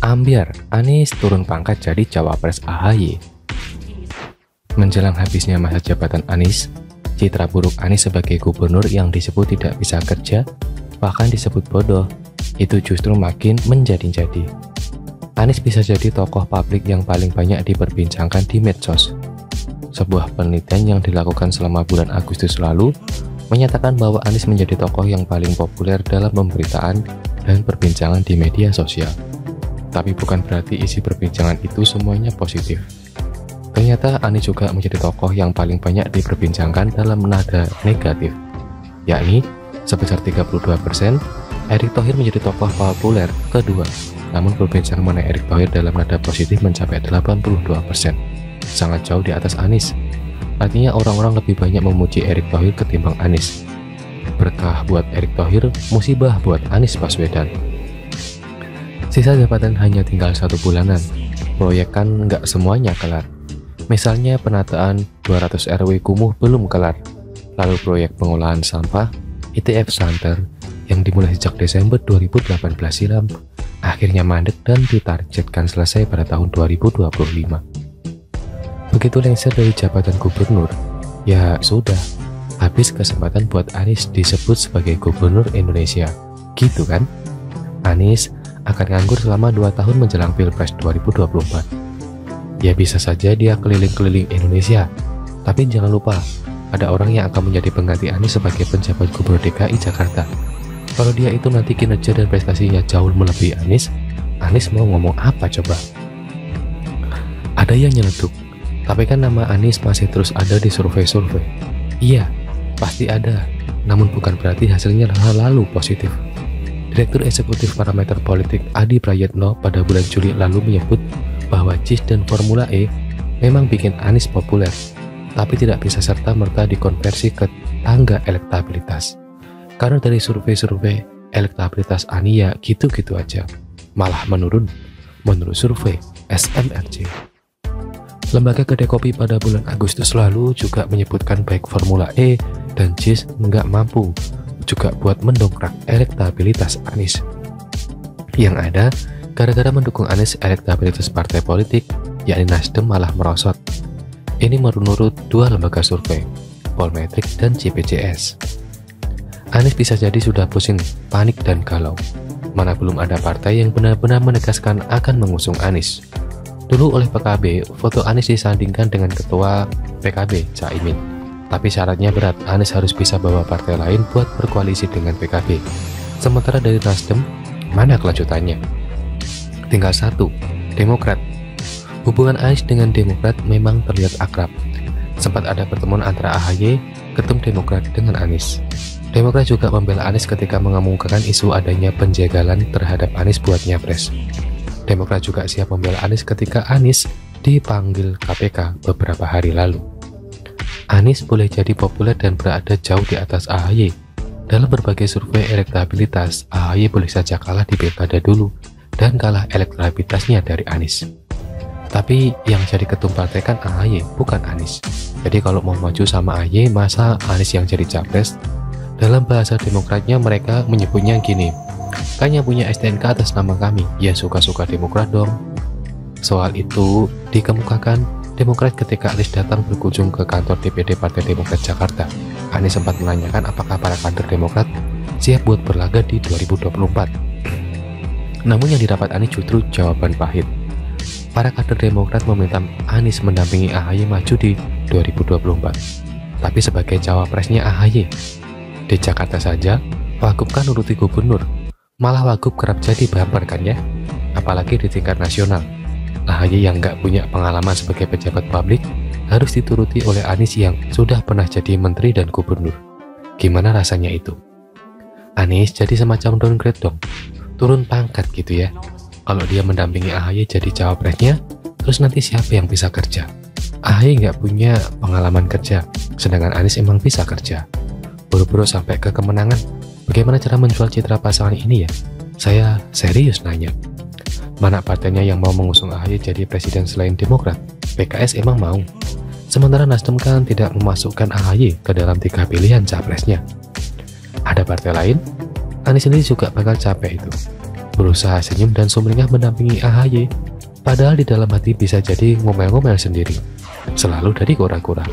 Ambyar, Anies turun pangkat jadi cawapres AHY. Menjelang habisnya masa jabatan Anies, citra buruk Anies sebagai gubernur yang disebut tidak bisa kerja, bahkan disebut bodoh, itu justru makin menjadi-jadi. Anies bisa jadi tokoh publik yang paling banyak diperbincangkan di medsos. Sebuah penelitian yang dilakukan selama bulan Agustus lalu menyatakan bahwa Anies menjadi tokoh yang paling populer dalam pemberitaan dan perbincangan di media sosial. Tapi bukan berarti isi perbincangan itu semuanya positif. Ternyata Anies juga menjadi tokoh yang paling banyak diperbincangkan dalam nada negatif, yakni sebesar 32%, Erick Thohir menjadi tokoh populer kedua. Namun perbincangan mengenai Erick Thohir dalam nada positif mencapai 82%, sangat jauh di atas Anies. Artinya orang-orang lebih banyak memuji Erick Thohir ketimbang Anies. Berkah buat Erick Thohir, musibah buat Anies Baswedan. Sisa jabatan hanya tinggal 1 bulanan. Proyek kan nggak semuanya kelar. Misalnya penataan 200 RW kumuh belum kelar. Lalu proyek pengolahan sampah ITF Santer yang dimulai sejak Desember 2018 silam akhirnya mandek dan ditargetkan selesai pada tahun 2025. Begitu lengser dari jabatan gubernur, ya sudah, habis kesempatan buat Anies disebut sebagai gubernur Indonesia. Gitu kan? Anies akan nganggur selama 2 tahun menjelang Pilpres 2024. Ya bisa saja dia keliling-keliling Indonesia, tapi jangan lupa, ada orang yang akan menjadi pengganti Anies sebagai penjabat gubernur DKI Jakarta. Kalau dia itu nanti kinerja dan prestasinya jauh melebihi Anies mau ngomong apa coba? Ada yang nyeletuk, tapi kan nama Anies masih terus ada di survei-survei. Iya, pasti ada, namun bukan berarti hasilnya selalu positif. Direktur Eksekutif Parameter Politik Adi Prayetno pada bulan Juli lalu menyebut bahwa JIS dan Formula E memang bikin Anies populer, tapi tidak bisa serta-merta dikonversi ke tangga elektabilitas. Karena dari survei-survei, elektabilitas Anies ya gitu-gitu aja, malah menurun menurut survei SMRC. Lembaga Kedai Kopi pada bulan Agustus lalu juga menyebutkan baik Formula E dan JIS nggak mampu juga buat mendongkrak elektabilitas Anies. Yang ada, gara-gara mendukung Anies, elektabilitas partai politik, yakni Nasdem malah merosot. Ini menurut 2 lembaga survei, Polmetric dan CPCS. Anies bisa jadi sudah pusing, panik dan galau. Mana belum ada partai yang benar-benar menegaskan akan mengusung Anies. Dulu oleh PKB, foto Anies disandingkan dengan ketua PKB, Caimin. Tapi syaratnya berat, Anies harus bisa bawa partai lain buat berkoalisi dengan PKB. Sementara dari Nasdem, mana kelanjutannya? Tinggal 1, Demokrat. Hubungan Anies dengan Demokrat memang terlihat akrab. Sempat ada pertemuan antara AHY, ketum Demokrat dengan Anies. Demokrat juga membela Anies ketika mengemukakan isu adanya penjagalan terhadap Anies buat nyapres. Demokrat juga siap membela Anies ketika Anies dipanggil KPK beberapa hari lalu. Anies boleh jadi populer dan berada jauh di atas AHY. Dalam berbagai survei elektabilitas, AHY boleh saja kalah di pilkada dulu dan kalah elektabilitasnya dari Anies. Tapi yang jadi ketum partai kan AHY, bukan Anies. Jadi kalau mau maju sama AHY, masa Anies yang jadi capres? Dalam bahasa Demokratnya mereka menyebutnya gini, kan yang punya STNK atas nama kami, ya suka-suka Demokrat dong. Soal itu dikemukakan Demokrat ketika Anies datang berkunjung ke kantor DPD Partai Demokrat Jakarta. Anies sempat menanyakan apakah para kader Demokrat siap buat berlaga di 2024. Namun yang didapat Anies justru jawaban pahit. Para kader Demokrat meminta Anies mendampingi AHY maju di 2024. Tapi sebagai cawapresnya AHY. Di Jakarta saja, Wagub kan nuruti gubernur. Malah Wagub kerap jadi bumper kan ya? Apalagi di tingkat nasional. AHY yang nggak punya pengalaman sebagai pejabat publik harus dituruti oleh Anies yang sudah pernah jadi menteri dan gubernur. Gimana rasanya itu? Anies jadi semacam downgrade dong, turun pangkat gitu ya. Kalau dia mendampingi AHY jadi cawapresnya, terus nanti siapa yang bisa kerja? AHY nggak punya pengalaman kerja, sedangkan Anies emang bisa kerja. Buru-buru sampai ke kemenangan, bagaimana cara menjual citra pasangan ini ya? Saya serius nanya. Mana partainya yang mau mengusung AHY jadi presiden selain Demokrat? PKS emang mau. Sementara Nasdem kan tidak memasukkan AHY ke dalam 3 pilihan capresnya. Ada partai lain? Anies sendiri juga bakal capek itu. berusaha senyum dan sumringah mendampingi AHY, padahal di dalam hati bisa jadi ngomel-ngomel sendiri, selalu dari kura-kura.